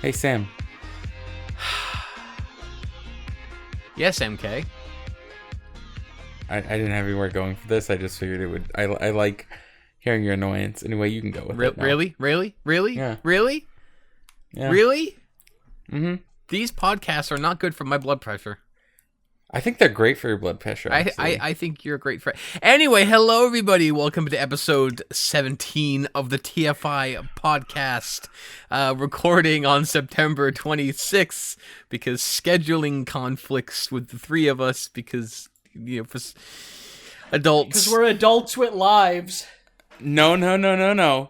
Hey, Sam. Yes, MK. I didn't have anywhere going for this. I just figured it would. I like hearing your annoyance. Anyway, you can go with it now. Really? Yeah. Really? Yeah. Really? Mm-hmm. These podcasts are not good for my blood pressure. I think they're great for your blood pressure. I think you're a great friend. Anyway, hello everybody. Welcome to episode 17 of the TFI podcast. Recording on September 26th because scheduling conflicts with the three of us because, you know, for adults. Because we're adults with lives. No.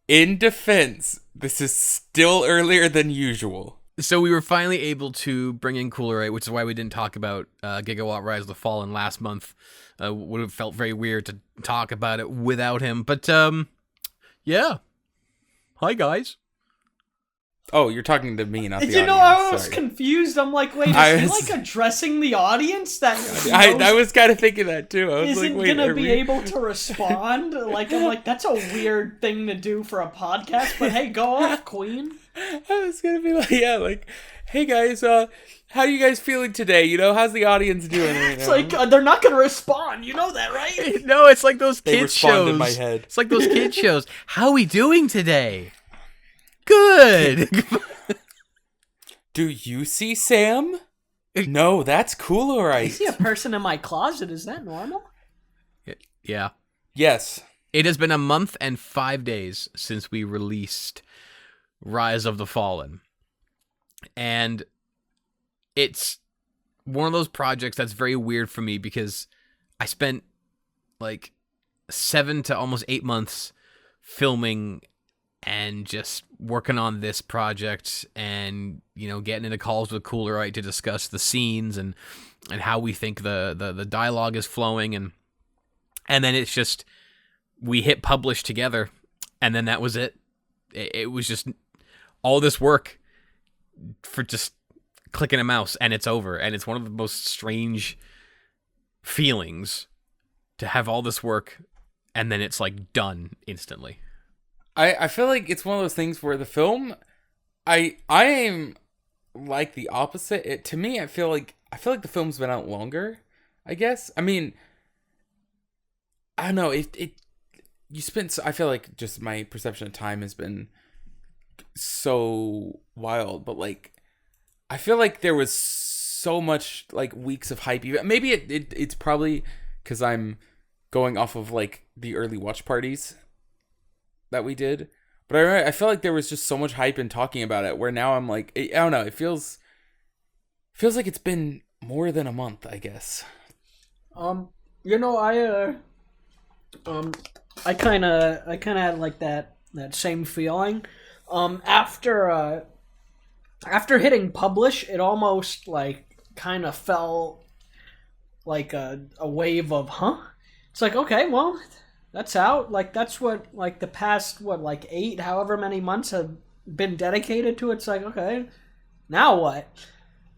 In defense, this is still earlier than usual. So we were finally able to bring in Coolerite, which is why we didn't talk about Gigawatt Rise of the Fallen last month. Would have felt very weird to talk about it without him. But, yeah. Hi, guys. Oh, you're talking to me, not the audience. You know, I was Sorry. confused. I'm like, wait, is he like addressing the audience that I was kind of thinking that too. I was isn't like, wait, gonna be able to respond? Like, I'm like, that's a weird thing to do for a podcast. But hey, go off, Queen. I was gonna be like, hey guys, how are you guys feeling today? You know, how's the audience doing right It's now? like they're not gonna respond. You know that, right? No, it's like those They kids respond shows. in my head. It's like those kids shows. How we doing today? Good. Do you see Sam? No, that's cooler, I right? see a person in my closet. Is that normal? Yeah. Yes. It has been a month and 5 days since we released Rise of the Fallen. And it's one of those projects that's very weird for me because I spent like 7 to almost 8 months filming and just working on this project and, you know, getting into calls with Coolerite to discuss the scenes and how we think the dialogue is flowing. And then it's just, we hit publish together and then that was it. It was just all this work for just clicking a mouse and it's over. And it's one of the most strange feelings to have all this work and then it's like done instantly. I feel like it's one of those things where the film, I am like the opposite. To me, I feel like the film's been out longer, I guess. I mean, I don't know. I feel like just my perception of time has been so wild, but like, I feel like there was so much like weeks of hype. Maybe it's probably because I'm going off of like the early watch parties that we did, but I feel like there was just so much hype in talking about it where now I'm like, I don't know, it feels like it's been more than a month, I guess. You know, I kind of had like that same feeling. After hitting publish, it almost like kind of felt like a wave of It's like, okay, well, that's out. Like, that's what, like, the past, 8, however many months have been dedicated to. It's like, okay, now what?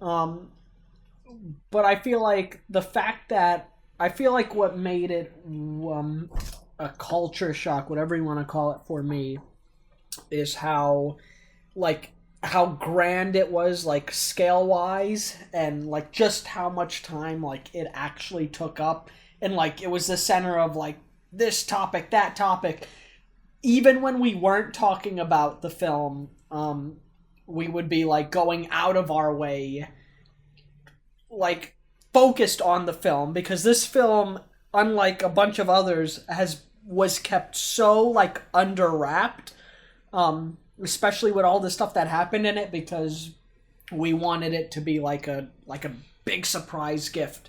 But I feel like the fact that, what made it a culture shock, whatever you want to call it for me, is how grand it was, like, scale-wise, and, like, just how much time, like, it actually took up. And, like, it was the center of, like, this topic, that topic. Even when we weren't talking about the film, we would be, like, going out of our way, like, focused on the film. Because this film, unlike a bunch of others, was kept so, like, under-wrapped, especially with all the stuff that happened in it, because we wanted it to be, like a big surprise gift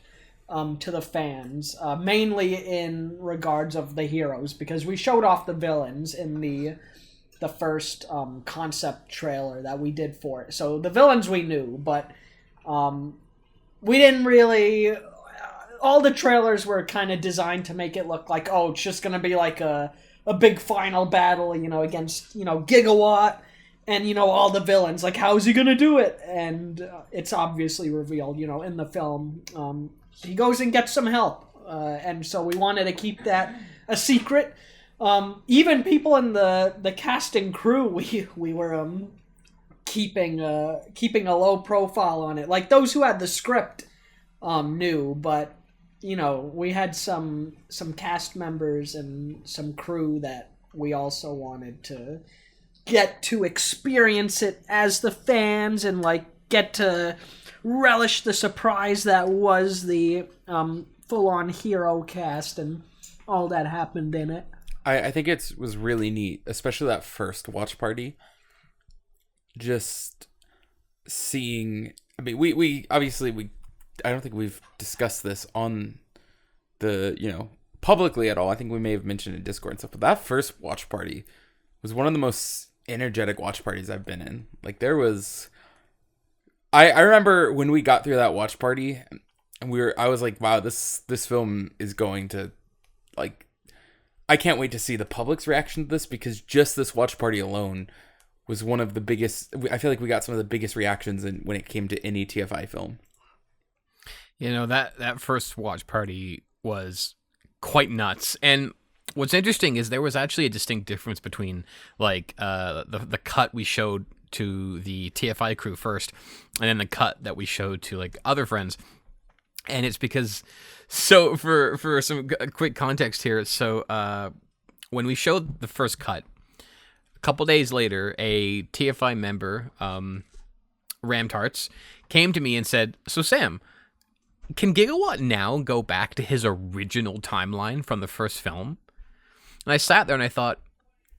to the fans, mainly in regards of the heroes, because we showed off the villains in the first concept trailer that we did for it. So the villains we knew, but we didn't really... all the trailers were kind of designed to make it look like, oh, it's just going to be like a big final battle, you know, against, you know, Gigawatt and, you know, all the villains. Like, how's he going to do it? And it's obviously revealed, you know, in the film. He goes and gets some help. And so we wanted to keep that a secret. Even people in the casting crew, we were keeping a low profile on it. Like those who had the script knew, but we had some cast members and some crew that we also wanted to get to experience it as the fans and like get to relish the surprise that was the full-on hero cast and all that happened in it. I think it was really neat, especially that first watch party. Just seeing, I mean, we obviously I don't think we've discussed this on the, publicly at all. I think we may have mentioned it in Discord and stuff, but that first watch party was one of the most energetic watch parties I've been in. Like there was, I remember when we got through that watch party and I was like, wow, this film is going to, like, I can't wait to see the public's reaction to this, because just this watch party alone was one of the biggest. I feel like we got some of the biggest reactions when it came to any TFI film. That first watch party was quite nuts. And what's interesting is there was actually a distinct difference between like the cut we showed to the TFI crew first, and then the cut that we showed to like other friends. And it's because, so for some quick context here, so when we showed the first cut, a couple days later, a TFI member, Ramtarts, came to me and said, "So Sam, can Gigawatt now go back to his original timeline from the first film?" And I sat there and I thought,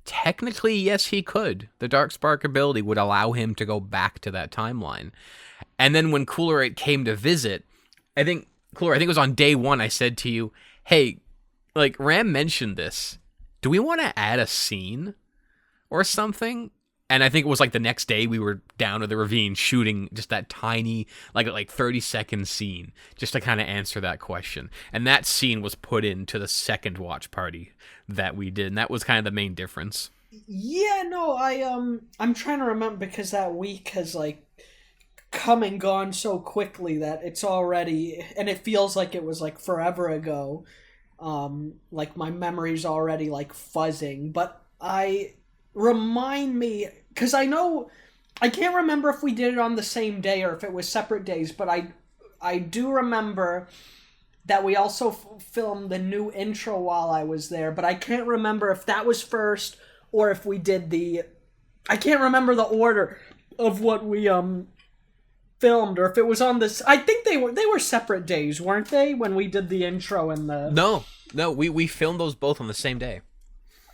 technically, yes, he could. The Dark Spark ability would allow him to go back to that timeline. And then when Coolerite came to visit, I think it was on day one, I said to you, "Hey, like, Ram mentioned this. Do we want to add a scene or something?" And I think it was like the next day we were down to the ravine shooting just that tiny, like 30-second scene just to kind of answer that question. And that scene was put into the second watch party that we did. And that was kind of the main difference. Yeah, no, I'm trying to remember, because that week has like come and gone so quickly that it's already, and it feels like it was like forever ago. Like my memory's already like fuzzing, but remind me, because I can't remember if we did it on the same day or if it was separate days, but I do remember that we also filmed the new intro while I was there, but I can't remember if that was first or if we did I can't remember the order of what we filmed, or if it was on this. I think they were separate days, weren't they, when we did the intro and the... No, we filmed those both on the same day.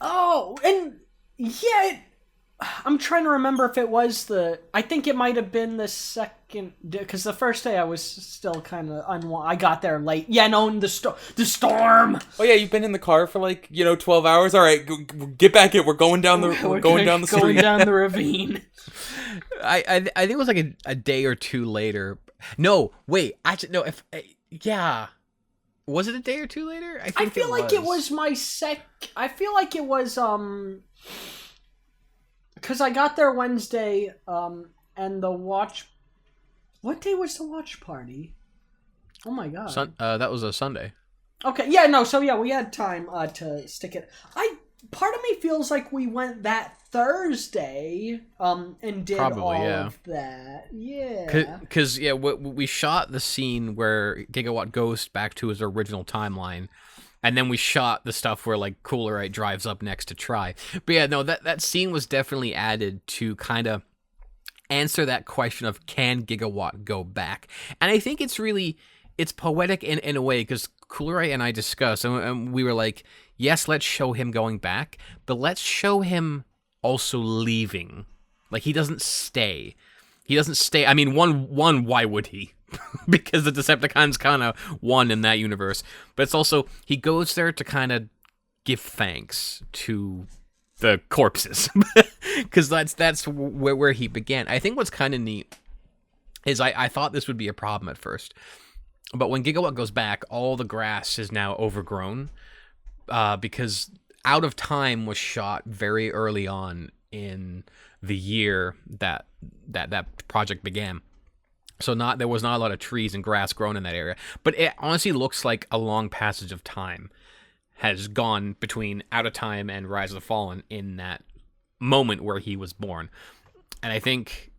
Oh, and yeah, I'm trying to remember if it was I think it might have been the second, because the first day I was still kind of I got there late. Yeah, no, the storm. Oh yeah, you've been in the car for like 12 hours. All right, get back in. We're going down the street. Going down the ravine. I think it was like a day or two later. No, wait, actually no. Yeah. Was it a day or two later? I feel like it was my I feel like it was because I got there Wednesday, and the watch. What day was the watch party? Oh my god! That was a Sunday. Okay, yeah, no, so yeah, we had time to stick it. Part of me feels like we went that Thursday, and did Probably, of that. Yeah. Because we shot the scene where Gigawatt goes back to his original timeline. And then we shot the stuff where, like, Coolerite drives up next to try. But yeah, no, that scene was definitely added to kind of answer that question of, can Gigawatt go back? And I think it's poetic in a way, because Coolerite and I discussed, and we were like, yes, let's show him going back, but let's show him also leaving. Like, he doesn't stay. I mean, one, why would he? Because the Decepticons kind of won in that universe. But it's also, he goes there to kind of give thanks to the corpses. Because that's where he began. I think what's kind of neat is I thought this would be a problem at first. But when Gigawatt goes back, all the grass is now overgrown. Because Out of Time was shot very early on in the year that project began. So there was not a lot of trees and grass grown in that area. But it honestly looks like a long passage of time has gone between Out of Time and Rise of the Fallen in that moment where he was born. And I think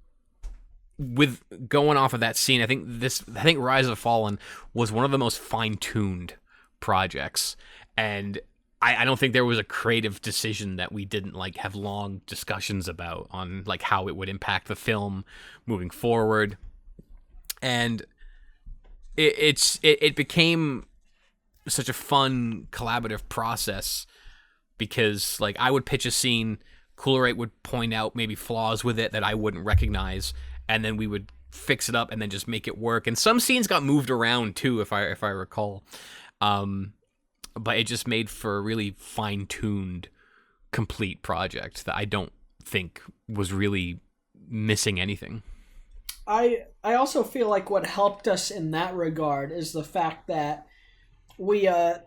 with going off of that scene, I think Rise of the Fallen was one of the most fine-tuned projects, and I don't think there was a creative decision that we didn't like have long discussions about on like how it would impact the film moving forward, and it became such a fun collaborative process because like I would pitch a scene, Coolerate would point out maybe flaws with it that I wouldn't recognize, and then we would fix it up and then just make it work. And some scenes got moved around too, if I recall. But it just made for a really fine-tuned, complete project that I don't think was really missing anything. I also feel like what helped us in that regard is the fact that we I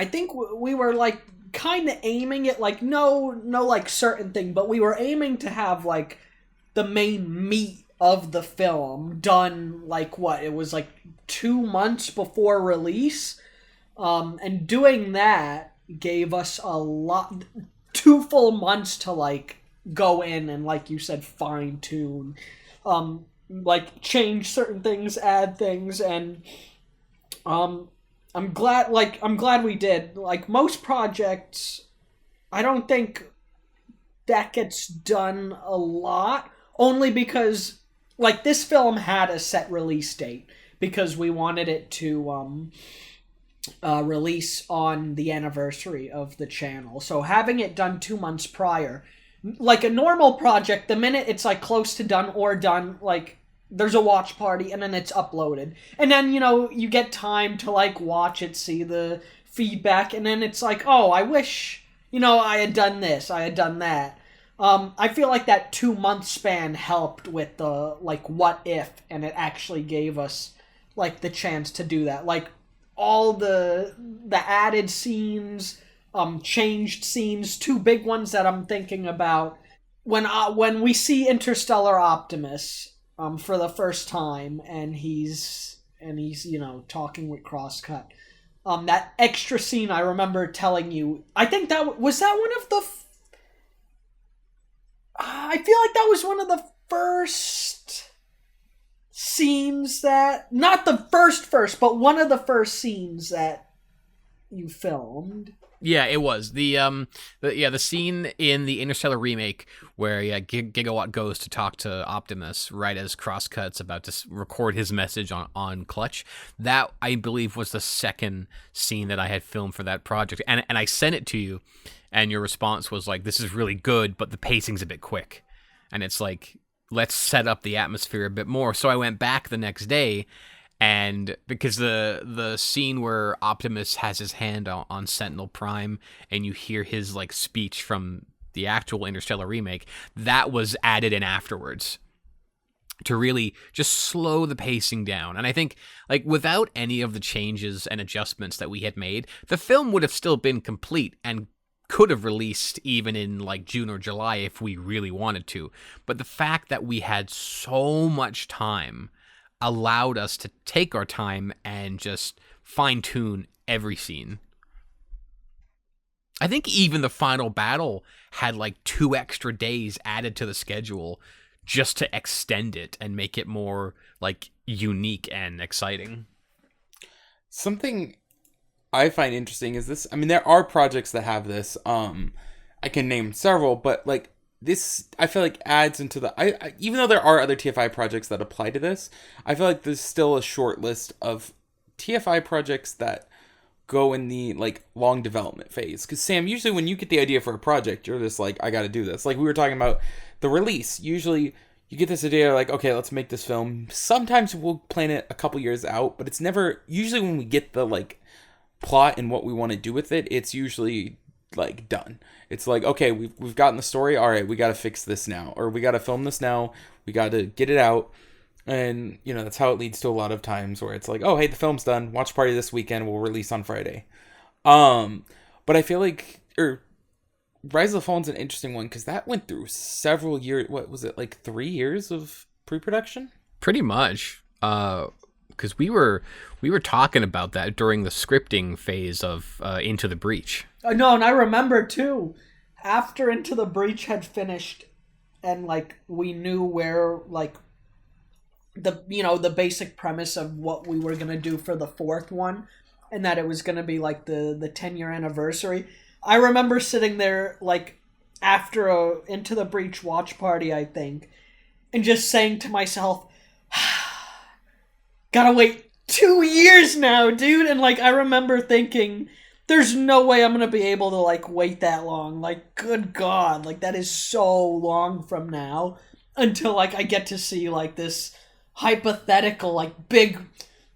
think we were like kind of aiming at like no like certain thing, but we were aiming to have like the main meat of the film done like what it was like 2 months before release, and doing that gave us a lot 2 full months to like go in and like you said fine tune, like change certain things, add things, and I'm glad we did. Like most projects, I don't think that gets done a lot, only because like this film had a set release date because we wanted it to release on the anniversary of the channel. So having it done 2 months prior, like a normal project, the minute it's like close to done, like there's a watch party and then it's uploaded. And then, you know, you get time to like watch it, see the feedback, and then it's like, oh, I wish, you know, I had done this, I had done that. I feel like that 2 month span helped with the like what if, and it actually gave us like the chance to do that. Like all the added scenes, changed scenes, 2 big ones that I'm thinking about. When we see Interstellar Optimus for the first time, and he's you know talking with Crosscut, that extra scene I remember telling you. I think that was one of the. I feel like that was one of the first scenes that, not the first, but one of the first scenes that you filmed. Yeah, it was the scene in the Interstellar remake where Gigawatt goes to talk to Optimus right as Crosscut's about to record his message on Clutch. That I believe was the second scene that I had filmed for that project, and I sent it to you, and your response was like, "This is really good, but the pacing's a bit quick," and it's like, let's set up the atmosphere a bit more. So I went back the next day. And because the scene where Optimus has his hand on Sentinel Prime and you hear his like speech from the actual Interstellar remake, that was added in afterwards to really just slow the pacing down. And I think like without any of the changes and adjustments that we had made, the film would have still been complete and could have released even in like June or July if we really wanted to. But the fact that we had so much time allowed us to take our time and just fine-tune every scene. I think even the final battle had like 2 extra days added to the schedule just to extend it and make it more like unique and exciting. Something I find interesting is this. I mean, there are projects that have this. I can name several, but like this, I feel like adds into the. I even though there are other TFI projects that apply to this, I feel like there's still a short list of TFI projects that go in the like long development phase. Because Sam, usually when you get the idea for a project, you're just like, I got to do this. Like we were talking about the release. Usually you get this idea like, okay, let's make this film. Sometimes we'll plan it a couple years out, but it's never. Usually when we get the like plot and what we want to do with it, it's usually like done. It's like, okay, we've gotten the story, all right, we got to fix this now, or we got to film this now, we got to get it out. And you know, that's how it leads to a lot of times where it's like, oh hey, the film's done, watch party this weekend, we'll release on Friday. But I feel like Rise of the Fallen's an interesting one because that went through several years. What was it, like 3 years of pre-production? Pretty much. Because we were talking about that during the scripting phase of Into the Breach. No, and I remember too, after Into the Breach had finished and like we knew where like the basic premise of what we were gonna do for the fourth one, and that it was gonna be like the 10-year anniversary. I remember sitting there like after a Into the Breach watch party, I think, and just saying to myself, gotta wait 2 years now, dude. And like I remember thinking, there's no way I'm gonna be able to like wait that long. Like, good God, like that is so long from now until like I get to see like this hypothetical like big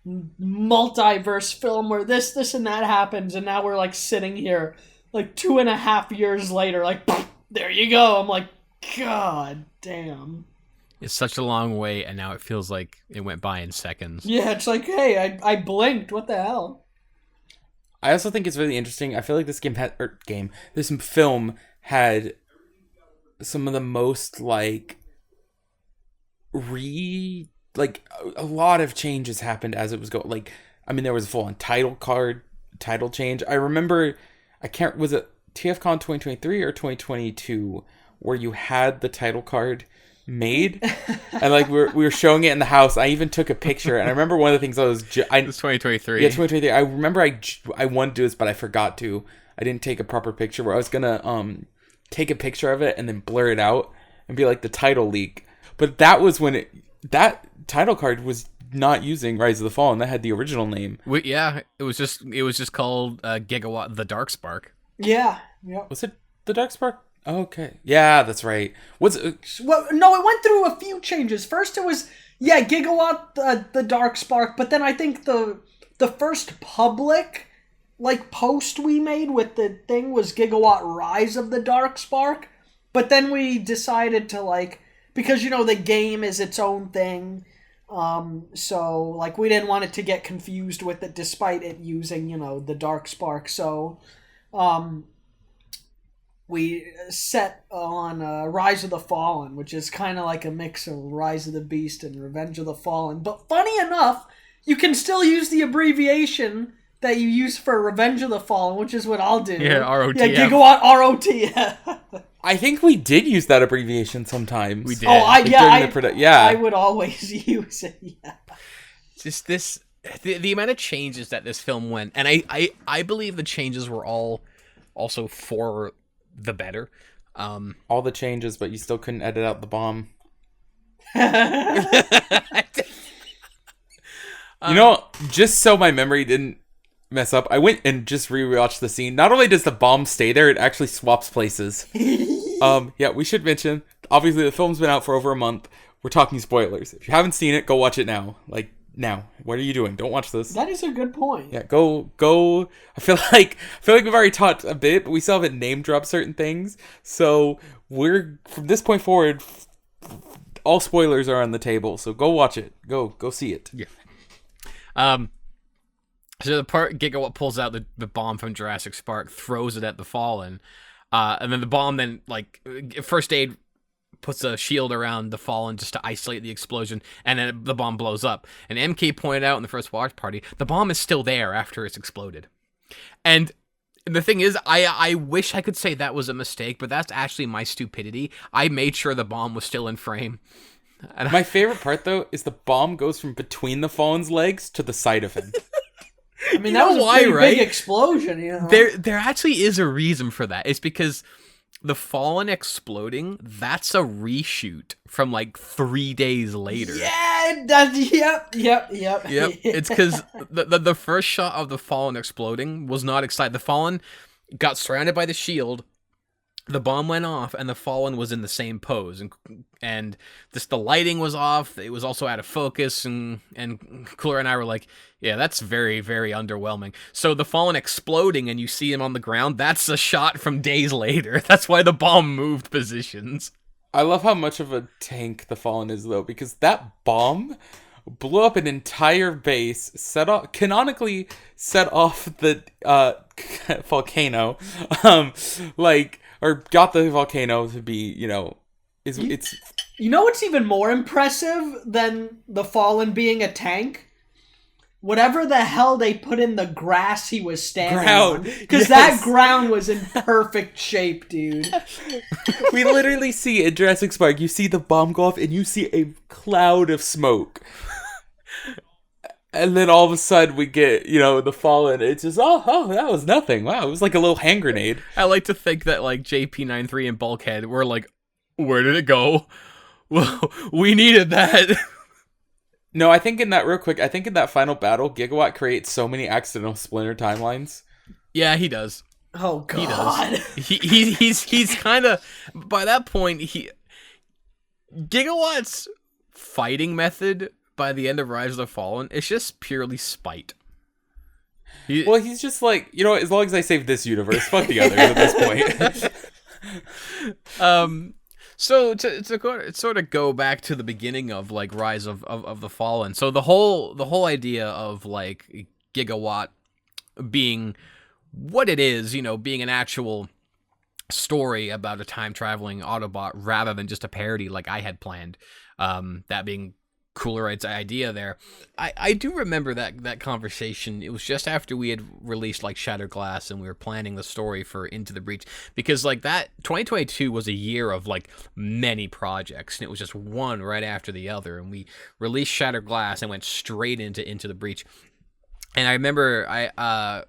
multiverse film where this and that happens, and now we're like sitting here like 2.5 years later, like there you go. I'm like, God damn. It's such a long way, and now it feels like it went by in seconds. Yeah, it's like, hey, I blinked. What the hell? I also think it's really interesting. I feel like this this film had some of the most like a lot of changes happened as it was going. Like, I mean, there was a full-on title change. I remember, was it TFCon 2023 or 2022 where you had the title card made, and like we were showing it in the house. I even took a picture, and I remember one of the things it's 2023. Yeah, 2023. I remember I wanted to do this, but I forgot to. I didn't take a proper picture. Where I was gonna take a picture of it and then blur it out and be like the title leak. But that was when that title card was not using Rise of the Fallen. That had the original name. Yeah, it was just called Gigawatt: The Dark Spark. Yeah. Yep. Was it the Dark Spark? Okay. Yeah, that's right. Well, no, it went through a few changes. First it was, Gigawatt, the Dark Spark, but then I think the first public, like, post we made with the thing was Gigawatt Rise of the Dark Spark, but then we decided to, like, because, the game is its own thing, so, like, we didn't want it to get confused with it despite it using, the Dark Spark, so, we set on Rise of the Fallen, which is kind of like a mix of Rise of the Beast and Revenge of the Fallen. But funny enough, you can still use the abbreviation that you use for Revenge of the Fallen, which is what I'll do. Yeah, ROTF. Yeah, Gigawatt ROTF. I think we did use that abbreviation sometimes. We did. Oh, I would always use it. Yeah. Just this, the amount of changes that this film went, and I believe the changes were all also for the better. All the changes, but you still couldn't edit out the bomb. Just so my memory didn't mess up, I went and just rewatched the scene. Not only does the bomb stay there, it actually swaps places. Yeah, we should mention, obviously the film's been out for over a month. We're talking spoilers. If you haven't seen it, go watch it now. Like, now. What are you doing? Don't watch this. That is a good point. Yeah, go. I feel like we've already talked a bit, but we still haven't name dropped certain things. So we're, from this point forward, all spoilers are on the table. So go watch it. Go see it. Yeah. So the part Gigawatt pulls out the bomb from Jurassic Spark, throws it at the Fallen, and then the bomb like First Aid puts a shield around the Fallen just to isolate the explosion, and then the bomb blows up. And MK pointed out in the first watch party, the bomb is still there after it's exploded. And the thing is, I wish I could say that was a mistake, but that's actually my stupidity. I made sure the bomb was still in frame. And my favorite part, though, is the bomb goes from between the Fallen's legs to the side of him. I mean, that was a pretty big explosion. There actually is a reason for that. It's because the Fallen exploding, that's a reshoot from like 3 days later. Yeah, yep. It's because the first shot of the Fallen exploding was not exciting. The Fallen got surrounded by the shield, the bomb went off, and the Fallen was in the same pose, and just the lighting was off. It was also out of focus, and Cooler and I were like, yeah, that's very, very underwhelming. So the Fallen exploding, and you see him on the ground, that's a shot from days later. That's why the bomb moved positions. I love how much of a tank the Fallen is, though, because that bomb blew up an entire base, canonically set off the volcano, or got the volcano to be, it's... You know what's even more impressive than the Fallen being a tank? whatever the hell they put in the grass he was standing Ground. on. Because Yes. that ground was in perfect shape, dude. We literally see in Jurassic Park, you see the bomb go off and you see a cloud of smoke. And then all of a sudden we get, the Fallen. It's just, oh, that was nothing. Wow, it was like a little hand grenade. I like to think that like JP93 and Bulkhead were like, where did it go? Well, we needed that. No, I think in that final battle, Gigawatt creates so many accidental splinter timelines. Yeah, he does. Oh, God. He's kind of, by that point, Gigawatt's fighting method by the end of Rise of the Fallen is just purely spite. He's just like, as long as I save this universe, fuck the others at this point. So to sort of go back to the beginning of like Rise of the Fallen. So the whole idea of like Gigawatt being what it is, being an actual story about a time traveling Autobot rather than just a parody like I had planned. That being Coolerite's idea there. I do remember that conversation. It was just after we had released like Shattered Glass and we were planning the story for Into the Breach, because like that 2022 was a year of like many projects and it was just one right after the other, and we released Shattered Glass and went straight into the Breach. And I remember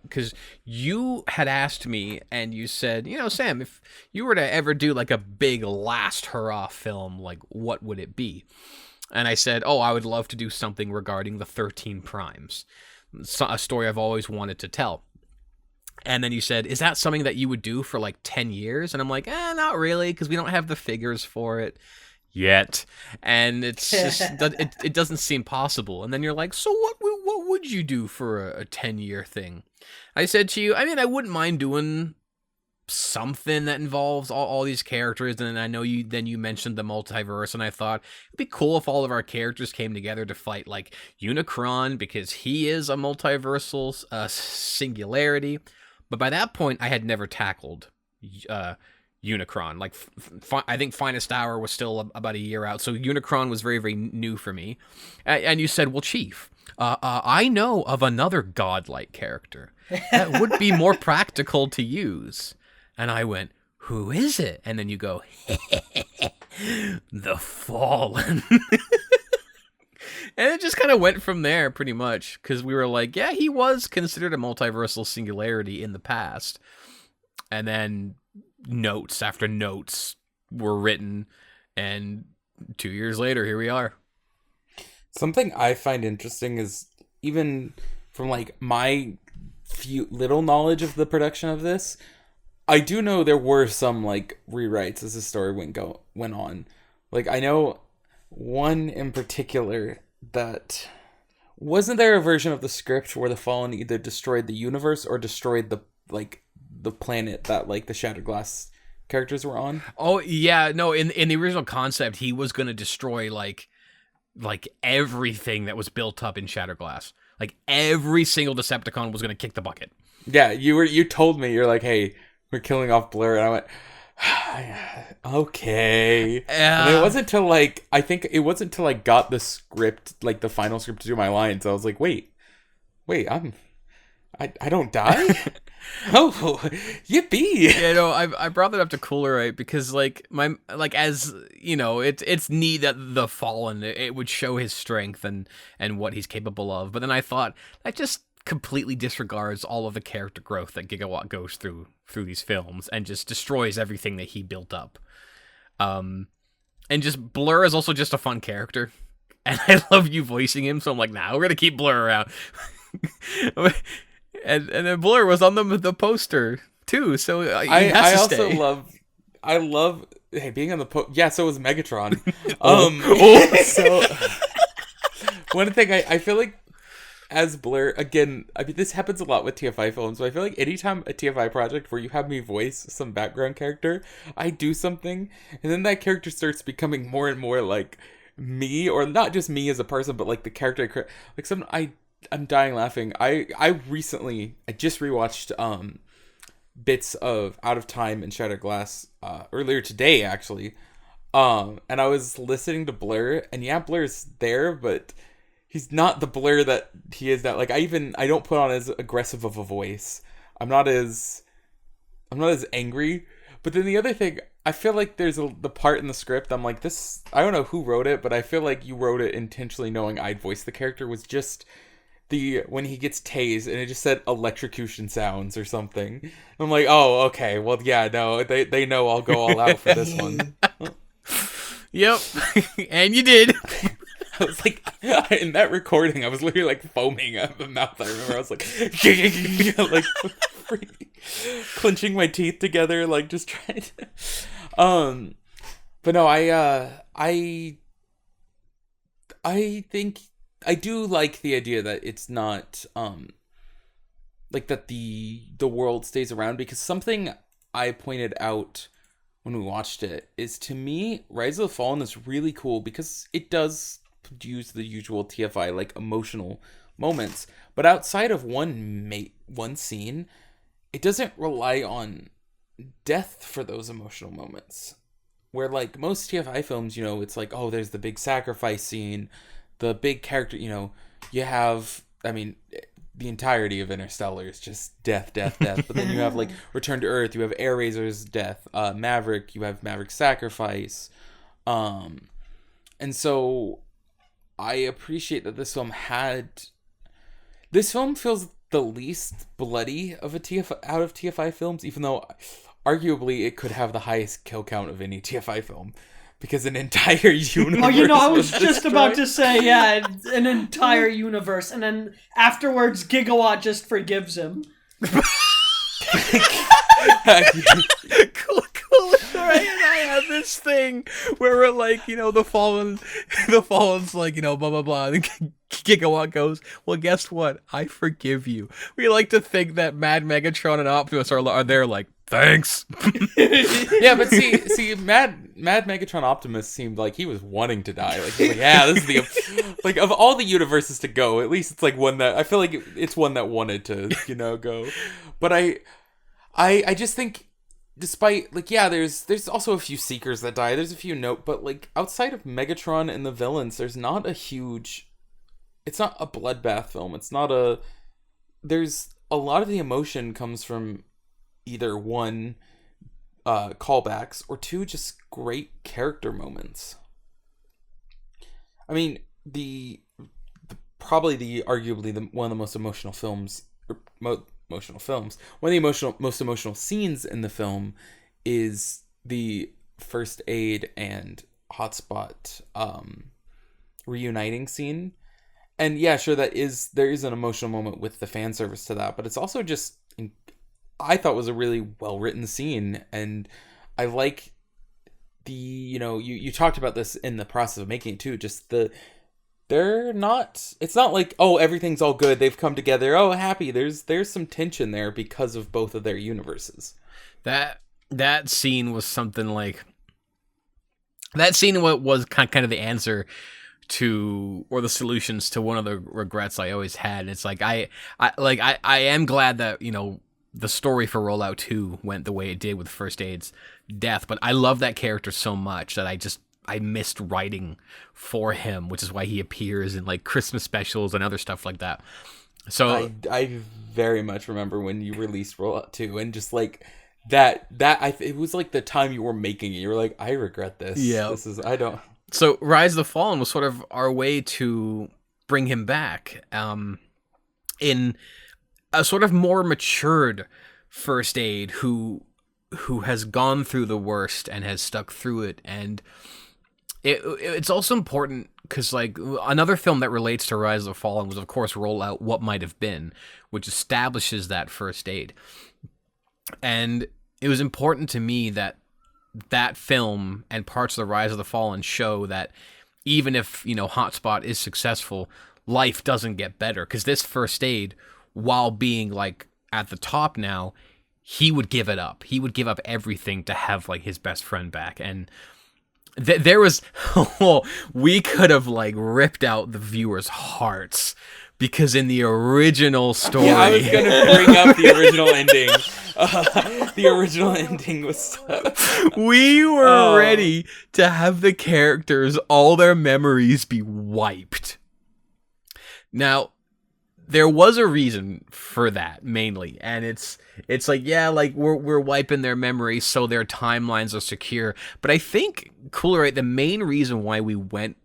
because you had asked me and you said, Sam, if you were to ever do like a big last hurrah film, like what would it be? And I said, I would love to do something regarding the 13 Primes, a story I've always wanted to tell. And then you said, is that something that you would do for like 10 years? And I'm like, not really, because we don't have the figures for it yet. And it's just, it doesn't seem possible. And then you're like, so what would you do for a 10-year thing? I said to you, I wouldn't mind doing something that involves all these characters, and then I know you mentioned the multiverse, and I thought it'd be cool if all of our characters came together to fight like Unicron, because he is a multiversal singularity. But by that point I had never tackled Unicron. Like I think Finest Hour was still about a year out, so Unicron was very, very new for me. And you said, well, Chief, I know of another godlike character that would be more practical to use. And I went, who is it? And then you go, the Fallen. And it just kind of went from there pretty much, because we were like, yeah, he was considered a multiversal singularity in the past. And then notes after notes were written, and 2 years later, here we are. Something I find interesting is, even from like my little knowledge of the production of this, I do know there were some like rewrites as the story went on. Like I know one in particular that wasn't there a version of the script where the Fallen either destroyed the universe or destroyed the planet that like the Shattered Glass characters were on? Oh yeah, no, in the original concept he was going to destroy like everything that was built up in Shattered Glass. Like every single Decepticon was going to kick the bucket. Yeah, you told me, you're like, hey, we're killing off Blur, and I went, okay. And it wasn't till like, I think it wasn't till I got the script, like the final script to do my lines, I was like, wait, I don't die? Oh, yippee! Yeah, I brought that up to Coolerite because as you know, it's neat that the Fallen, it would show his strength and what he's capable of. But then I thought that just completely disregards all of the character growth that Gigawatt goes through these films and just destroys everything that he built up. And just Blur is also just a fun character, and I love you voicing him, so I'm like, nah, we're gonna keep Blur around. And then Blur was on the poster too, so I love being on the yeah. So was Megatron. So one thing I feel like as Blur, again, I mean, this happens a lot with TFI films, but I feel like anytime a TFI project where you have me voice some background character, I do something, and then that character starts becoming more and more like me, or not just me as a person, but like the character. Like I'm dying laughing. I just rewatched bits of Out of Time and Shattered Glass earlier today, actually. And I was listening to Blur, and yeah, Blur's there, but he's not the Blur that he is. That like I don't put on as aggressive of a voice. I'm not as angry. But then the other thing, I feel like there's the part in the script. I'm like, this. I don't know who wrote it, but I feel like you wrote it intentionally, knowing I'd voice the character. Was just when he gets tased and it just said electrocution sounds or something. I'm like, oh, okay, well, yeah, no, they know I'll go all out for this one. Yep, and you did. I was like, in that recording, I was literally like foaming at the mouth. I remember I was like, like clenching my teeth together, like just trying to. But no, I think I do like the idea that it's not like that the world stays around, because something I pointed out when we watched it is, to me, Rise of the Fallen is really cool because it does use the usual TFI like emotional moments, but outside of one scene, it doesn't rely on death for those emotional moments. Where like most TFI films, you know, it's like, oh, there's the big sacrifice scene, the big character, you know, you have, I mean, the entirety of Interstellar is just death. But then you have like Return to Earth, you have Air Razor's death, Maverick, you have Maverick's sacrifice. And so I appreciate that this film feels the least bloody of out of TFI films, even though arguably it could have the highest kill count of any TFI film. Because an entire universe. Oh, you know, I was just about to say, yeah, an entire universe, and then afterwards, Gigawatt just forgives him. Cool. Right, and I have this thing where we're like, you know, the fallen's like, you know, blah blah blah. And Gigawatt goes, well, guess what? I forgive you. We like to think that Mad Megatron and Optimus are there like, thanks. Yeah, but see, Mad Megatron Optimus seemed like he was wanting to die. Like, he's like, yeah, this is the like of all the universes to go, at least it's like one that I feel like it's one that wanted to, you know, go. But I just think, despite like, yeah, there's also a few Seekers that die. There's a few but like outside of Megatron and the villains, there's not a huge. It's not a bloodbath film. It's not a. There's a lot of the emotion comes from either one, callbacks, or two, just great character moments. I mean, arguably one of the most emotional films, one of the most emotional scenes in the film is the First Aid and Hotspot reuniting scene. And yeah, sure, there is an emotional moment with the fan service to that, but it's also just, I thought, was a really well written scene, and I like you talked about this in the process of making it too. Just it's not like, oh, everything's all good, they've come together, oh, happy. There's some tension there because of both of their universes. That scene was something like, that scene was kind of the answer to, or the solutions to, one of the regrets I always had. It's like I am glad that, you know, the story for Rollout 2 went the way it did with First Aid's death, but I love that character so much that I missed writing for him, which is why he appears in like Christmas specials and other stuff like that. So I very much remember when you released Rollout 2, and just like it was like the time you were making it, you were like, I regret this. Yeah. So Rise of the Fallen was sort of our way to bring him back, in a sort of more matured First Aid who has gone through the worst and has stuck through it. And it's also important because, like, another film that relates to Rise of the Fallen was, of course, Rollout: What Might Have Been, which establishes that First Aid. And it was important to me that film and parts of the Rise of the Fallen show that even if, you know, Hotspot is successful, life doesn't get better, because this First Aid, while being like at the top now, he would give it up. He would give up everything to have like his best friend back. And there was we could have like ripped out the viewers' hearts, because in the original story, yeah, I was gonna bring up the original ending. The original ending was we were ready to have the characters, all their memories be wiped. Now, there was a reason for that mainly, and it's like, yeah, like we're wiping their memories so their timelines are secure. But I think Cooler, right, the main reason why we went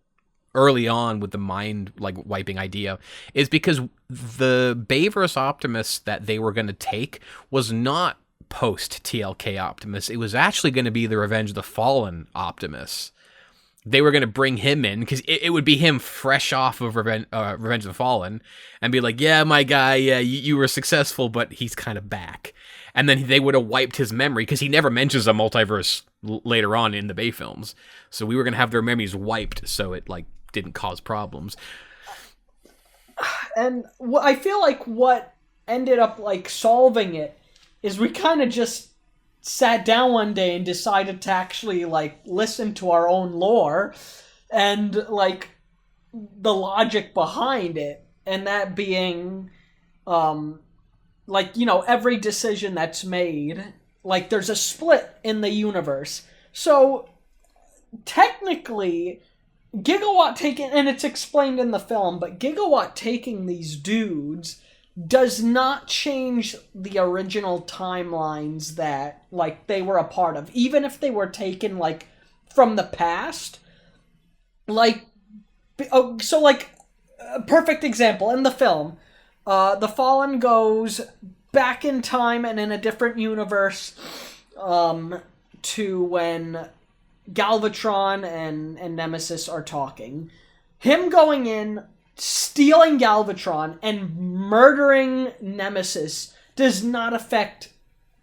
early on with the mind like wiping idea is because the Bayverse Optimus that they were going to take was not post TLK Optimus. It was actually going to be the Revenge of the Fallen Optimus. They were going to bring him in because it would be him fresh off of Revenge of the Fallen and be like, yeah, my guy, yeah, you were successful, but he's kind of back. And then they would have wiped his memory because he never mentions a multiverse later on in the Bay films. So we were going to have their memories wiped so it like didn't cause problems. And I feel like what ended up like solving it is we kind of just sat down one day and decided to actually like listen to our own lore and like the logic behind it, and that being like, you know, every decision that's made, like there's a split in the universe. So technically Gigawatt taking, and it's explained in the film, but Gigawatt taking these dudes does not change the original timelines that, like, they were a part of. Even if they were taken, like, from the past. Like, so, like, a perfect example, in the film, the Fallen goes back in time and in a different universe to when Galvatron and Nemesis are talking. Him going in, stealing Galvatron, and murdering Nemesis does not affect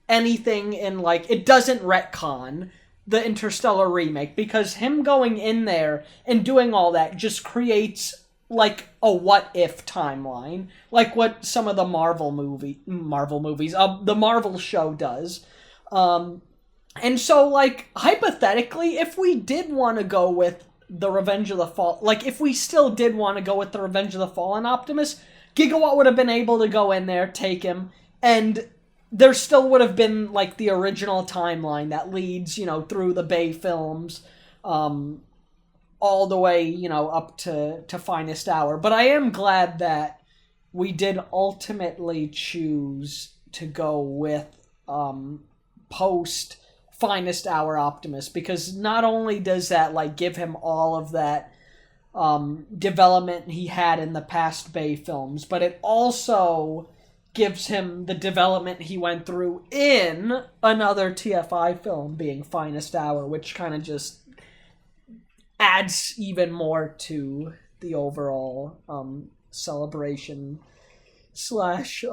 anything in, like, it doesn't retcon the Interstellar remake, because him going in there and doing all that just creates, like, a what-if timeline, like what some of the Marvel movies, the Marvel show does. And so, like, hypothetically, if we did want to go with the Revenge of the Fallen, like, if we still did want to go with the Revenge of the Fallen Optimus, Gigawatt would have been able to go in there, take him, and there still would have been, like, the original timeline that leads, you know, through the Bay films, all the way, you know, up to Finest Hour. But I am glad that we did ultimately choose to go with post Finest Hour Optimus, because not only does that, like, give him all of that development he had in the past Bay films, but it also gives him the development he went through in another TFI film, being Finest Hour, which kind of just adds even more to the overall celebration slash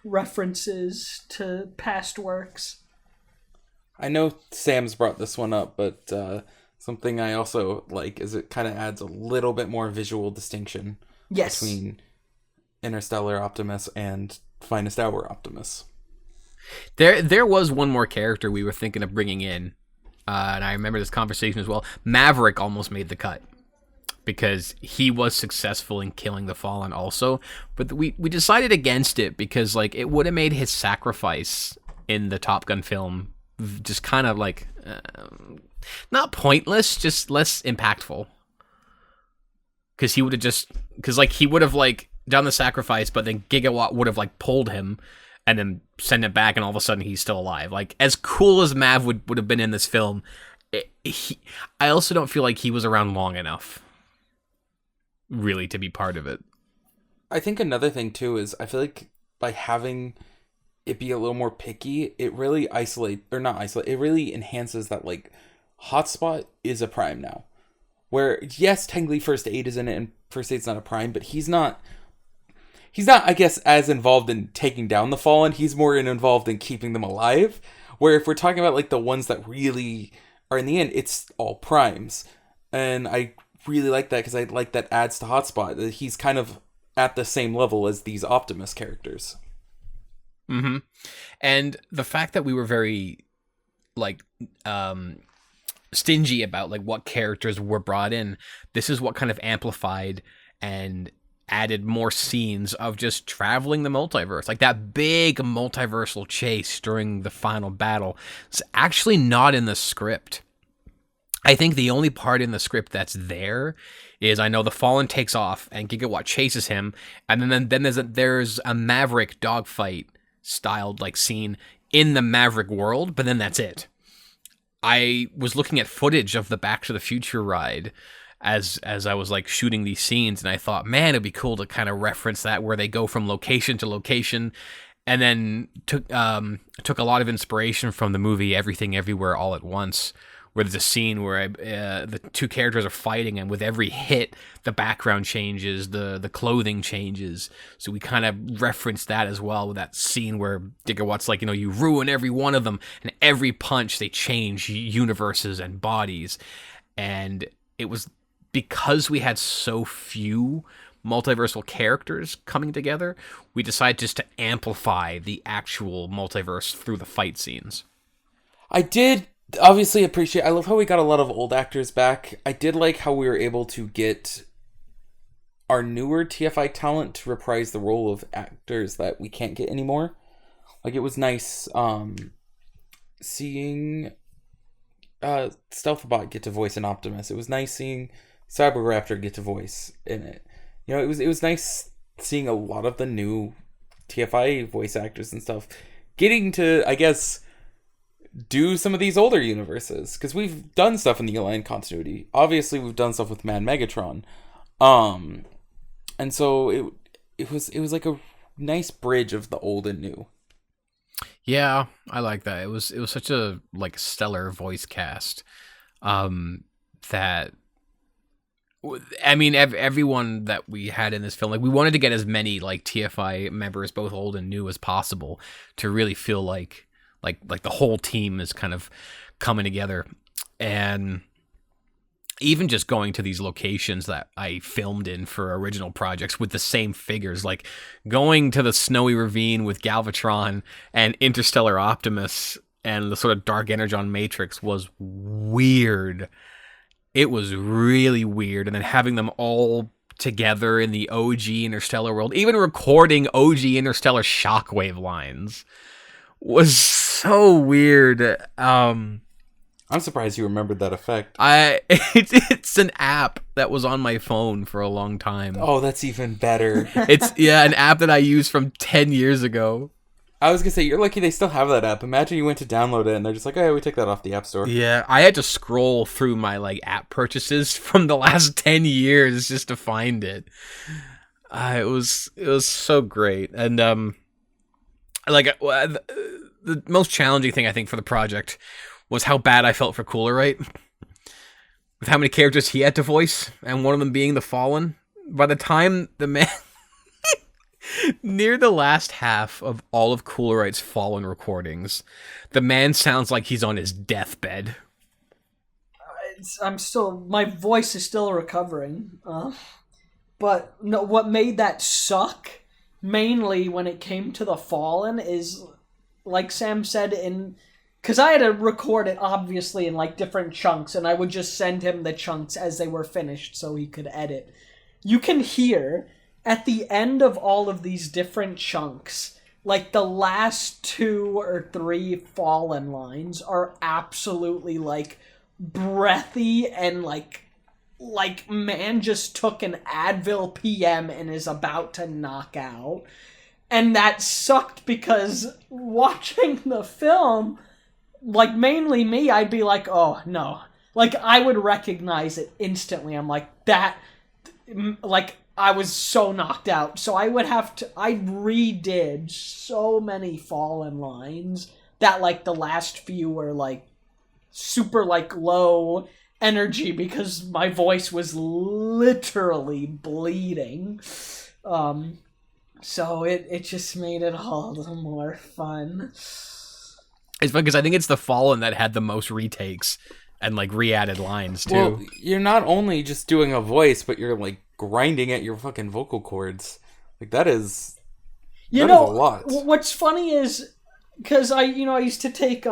references to past works. I know Sam's brought this one up, but something I also like is it kind of adds a little bit more visual distinction between Interstellar Optimus and Finest Hour Optimus. There was one more character we were thinking of bringing in, and I remember this conversation as well. Maverick almost made the cut because he was successful in killing the Fallen also, but we decided against it because, like, it would have made his sacrifice in the Top Gun film just kind of like not pointless, just less impactful, because he would have like done the sacrifice, but then Gigawatt would have like pulled him and then send it back, and all of a sudden he's still alive. Like, as cool as Mav would have been in this film, I also don't feel like he was around long enough really to be part of it. I think another thing too is I feel like by having it be a little more picky, it really it really enhances that, like, Hotspot is a prime now. Where, yes, technically First Aid is in it, and First Aid's not a prime, but he's not, I guess, as involved in taking down the Fallen. He's more involved in keeping them alive. Where if we're talking about, like, the ones that really are in the end, it's all primes. And I really like that, because I like that adds to Hotspot, that he's kind of at the same level as these Optimus characters. Mm-hmm. And the fact that we were very, like, stingy about, like, what characters were brought in, this is what kind of amplified and added more scenes of just traveling the multiverse. Like, that big multiversal chase during the final battle is actually not in the script. I think the only part in the script that's there is I know the Fallen takes off and Gigawatt chases him, and then there's a Maverick dogfight styled like scene in the Maverick world, but then that's it. I was looking at footage of the Back to the Future ride as I was like shooting these scenes, and I thought, man, it'd be cool to kind of reference that where they go from location to location, and then took a lot of inspiration from the movie Everything Everywhere All at Once, where there's a scene where the two characters are fighting, and with every hit, the background changes, the clothing changes. So we kind of referenced that as well with that scene where Gigawatt's like, you ruin every one of them, and every punch they change universes and bodies. And it was because we had so few multiversal characters coming together, we decided just to amplify the actual multiverse through the fight scenes. I did obviously appreciate, I love how we got a lot of old actors back. I did like how we were able to get our newer TFI talent to reprise the role of actors that we can't get anymore. Like, it was nice seeing Stealthbot get to voice an Optimus. It was nice seeing Cyberraptor get to voice in it. It was nice seeing a lot of the new TFI voice actors and stuff getting to, I guess, do some of these older universes, because we've done stuff in the Alien continuity. Obviously, we've done stuff with Mad Megatron, and so it was like a nice bridge of the old and new. Yeah, I like that. It was such a like stellar voice cast. That, I mean, everyone that we had in this film, like, we wanted to get as many like TFI members, both old and new, as possible to really feel like the whole team is kind of coming together. And even just going to these locations that I filmed in for original projects with the same figures, like going to the snowy ravine with Galvatron and Interstellar Optimus and the sort of Dark Energon Matrix was weird. It was really weird. And then having them all together in the OG Interstellar world, even recording OG Interstellar shockwave lines, was so weird. I'm surprised you remembered that effect. It's an app that was on my phone for a long time. Oh, that's even better. It's an app that I used from 10 years ago. I was gonna say, you're lucky they still have that app. Imagine you went to download it and they're just like, oh, we took that off the App Store. Yeah, I had to scroll through my like app purchases from the last 10 years just to find it. It was so great. And the most challenging thing I think for the project was how bad I felt for Cooler, right? With how many characters he had to voice, and one of them being the Fallen. By the time the man near the last half of all of Coolerite's Fallen recordings, the man sounds like he's on his deathbed. My voice is still recovering. But no, what made that suck, mainly when it came to the Fallen, is, like Sam said, because I had to record it, obviously, in, like, different chunks, and I would just send him the chunks as they were finished so he could edit. You can hear, at the end of all of these different chunks, like, the last 2 or 3 Fallen lines are absolutely, like, breathy and, like man just took an Advil PM and is about to knock out. And that sucked because watching the film, like, mainly me, I'd be like, oh, no. Like, I would recognize it instantly. I'm like, that, like, I was so knocked out. So I redid so many Fallen lines that, like, the last few were, like, super, like, low energy because my voice was literally bleeding. So it just made it all the more fun. It's fun because I think it's the Fallen that had the most retakes and like re-added lines too. Well, you're not only just doing a voice, but you're like grinding at your fucking vocal cords. Like that is a lot. What's funny is because I used to take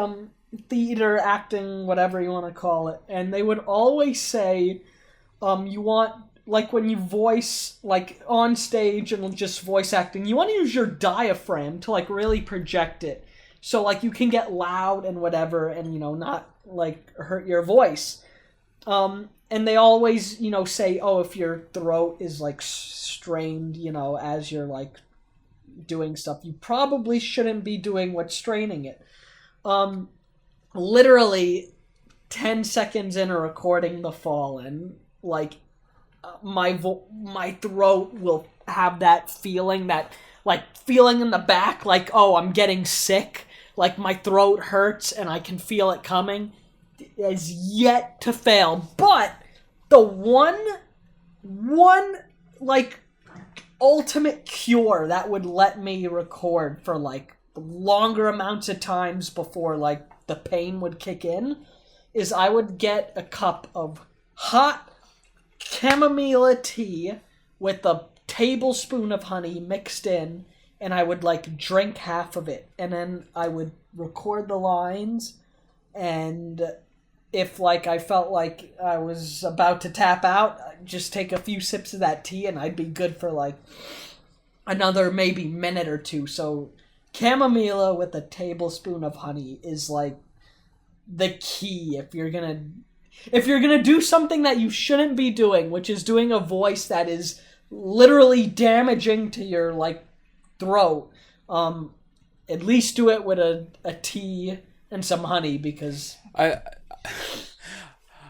theater, acting, whatever you want to call it, and they would always say you want, like, when you voice, like, on stage and just voice acting, you want to use your diaphragm to, like, really project it. So, like, you can get loud and whatever and, not, like, hurt your voice. And they always, say, oh, if your throat is like strained, as you're like doing stuff, you probably shouldn't be doing what's straining it. Literally 10 seconds into recording The Fallen, like my throat will have that feeling in the back, like, oh, I'm getting sick, like my throat hurts and I can feel it coming. It is yet to fail. But the one like ultimate cure that would let me record for like longer amounts of times before like the pain would kick in is I would get a cup of hot chamomile tea with a tablespoon of honey mixed in, and I would like drink half of it, and then I would record the lines, and if like I felt like I was about to tap out, I'd just take a few sips of that tea and I'd be good for like another maybe minute or two. So chamomile with a tablespoon of honey is like the key if you're gonna do something that you shouldn't be doing, which is doing a voice that is literally damaging to your like throat. At least do it with a tea and some honey, because I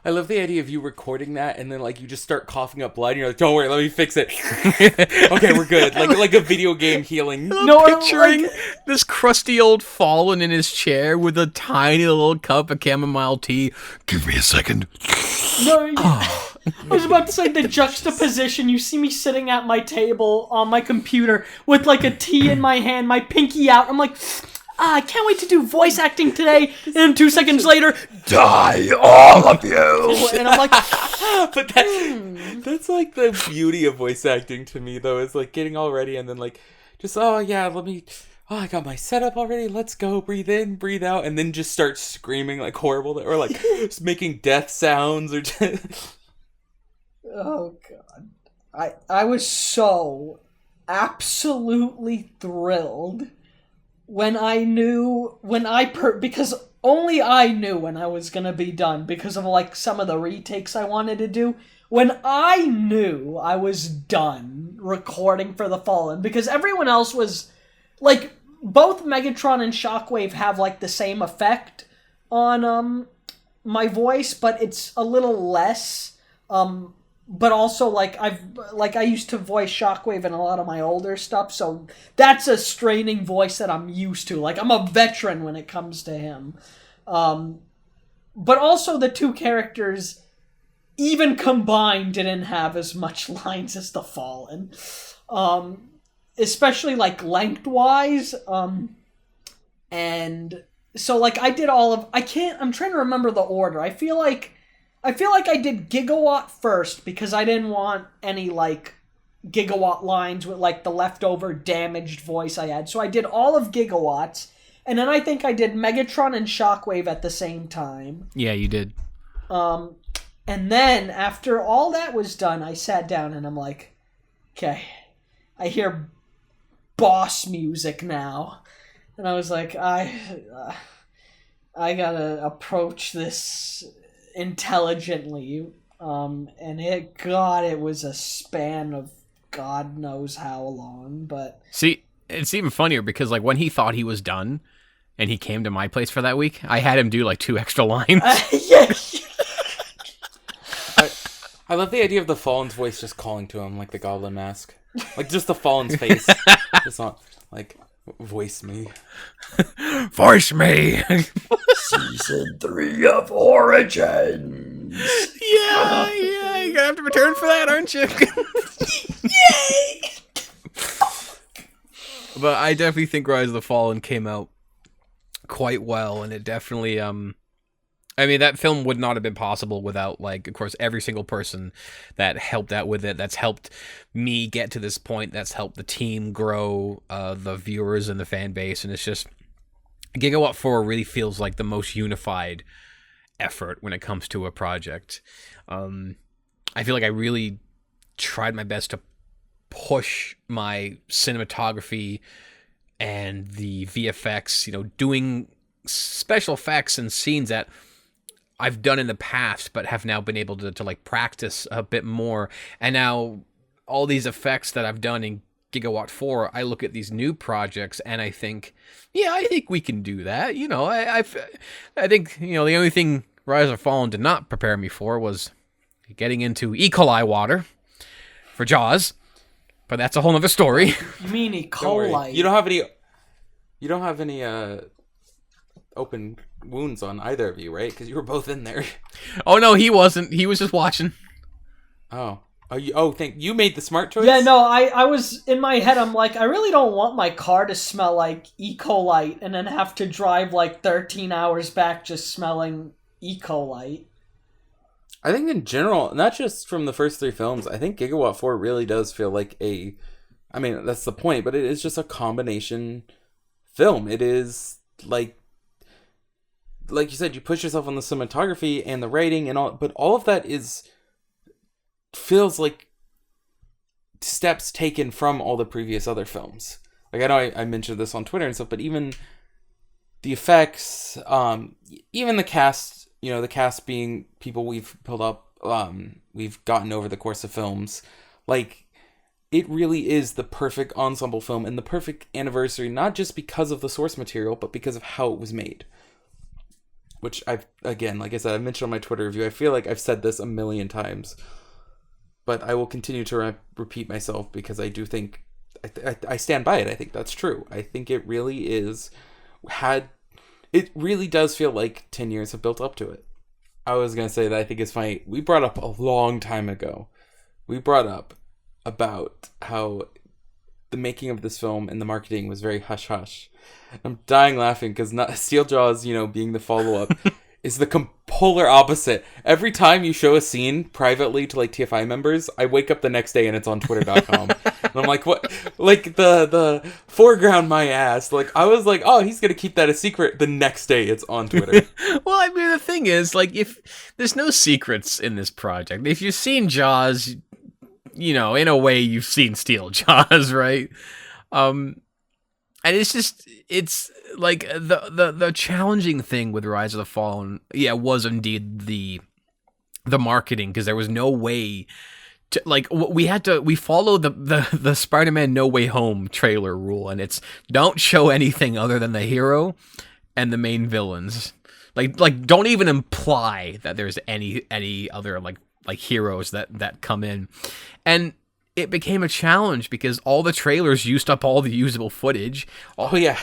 love the idea of you recording that and then like you just start coughing up blood and you're like, don't worry, let me fix it. Okay, we're good. Like a video game healing. No, picturing this crusty old Fallen in his chair with a tiny little cup of chamomile tea. Give me a second. No, I was about to say the juxtaposition. You see me sitting at my table on my computer with like a tea in my hand, my pinky out. I'm like, I can't wait to do voice acting today. And 2 seconds later, die, all of you. And I'm like, but that's like the beauty of voice acting to me, though, is like getting all ready and then like just, I got my setup already. Let's go. Breathe in, breathe out, and then just start screaming like horrible, or like just making death sounds or just... Oh God. I was so absolutely thrilled when I knew, because only I knew when I was gonna be done because of like some of the retakes I wanted to do. When I knew I was done recording for The Fallen, because everyone else was like, both Megatron and Shockwave have like the same effect on my voice, but it's a little less. But also, like, I used to voice Shockwave in a lot of my older stuff, so that's a straining voice that I'm used to. Like, I'm a veteran when it comes to him. But also the two characters, even combined, didn't have as much lines as The Fallen. Especially, like, lengthwise. And so, like, I did all of... I'm trying to remember the order. I feel like I did Gigawatt first because I didn't want any, like, Gigawatt lines with, like, the leftover damaged voice I had. So I did all of Gigawatts, and then I think I did Megatron and Shockwave at the same time. Yeah, you did. And then, after all that was done, I sat down and I'm like, okay, I hear boss music now. And I was like, I gotta approach this intelligently, and it was a span of God knows how long. But see, it's even funnier because like when he thought he was done and he came to my place for that week, I had him do like 2 extra lines. Yeah. I love the idea of the Fallen's voice just calling to him like the Goblin Mask, like just the Fallen's face, just not like voice me. Voice me. Season 3 of Origins. Yeah, you're gonna have to return for that, aren't you? Yay! But I definitely think Rise of the Fallen came out quite well, and it definitely, I mean, that film would not have been possible without, like, of course, every single person that helped out with it, that's helped me get to this point, that's helped the team grow, the viewers and the fan base, and it's just... Gigawatt 4 really feels like the most unified effort when it comes to a project. I feel like I really tried my best to push my cinematography and the VFX, doing special effects and scenes that I've done in the past, but have now been able to like practice a bit more. And now all these effects that I've done in Gigawatt 4, I look at these new projects and I think, yeah, I think we can do that. You know, I think, you know, the only thing Rise of the Fallen did not prepare me for was getting into E. coli water for Jaws. But that's a whole nother story. You mean E. coli? You don't have any. You don't have any open wounds on either of you, right? Because you were both in there. Oh no, he wasn't. He was just watching. Oh. You made the smart choice? Yeah, no, I was, in my head, I'm like, I really don't want my car to smell like E. coli and then have to drive like 13 hours back just smelling E. coli. I think in general, not just from the first 3 films, I think Gigawatt 4 really does feel like I mean, that's the point, but it is just a combination film. It is like you said, you push yourself on the cinematography and the writing and all, but all of that feels like steps taken from all the previous other films. Like, I know I mentioned this on Twitter and stuff, but even the effects, even the cast, you know, the cast being people we've built up, we've gotten over the course of films, like, it really is the perfect ensemble film and the perfect anniversary, not just because of the source material, but because of how it was made. Which again, like I said, I mentioned on my Twitter review, I feel like I've said this a million times, but I will continue to repeat myself because I do think, I stand by it. I think that's true. I think it really it really does feel like 10 years have built up to it. I was going to say that I think it's funny. We brought up a long time ago. We brought up about how the making of this film and the marketing was very hush-hush. I'm dying laughing because Steel Jaws, you know, being the follow-up, is the polar opposite. Every time you show a scene privately to, like, TFI members, I wake up the next day and it's on Twitter.com. And I'm like, what? Like, the foreground my ass. Like, I was like, oh, he's going to keep that a secret. The next day it's on Twitter. Well, I mean, the thing is, like, if there's no secrets in this project. If you've seen Jaws, you know, in a way you've seen Steel Jaws, right? And it's like the challenging thing with Rise of the Fallen, was indeed the marketing, because there was no way to, like, we follow the Spider-Man No Way Home trailer rule, and it's don't show anything other than the hero and the main villains. Like don't even imply that there's any other like heroes that come in. And it became a challenge because all the trailers used up all the usable footage. Oh yeah,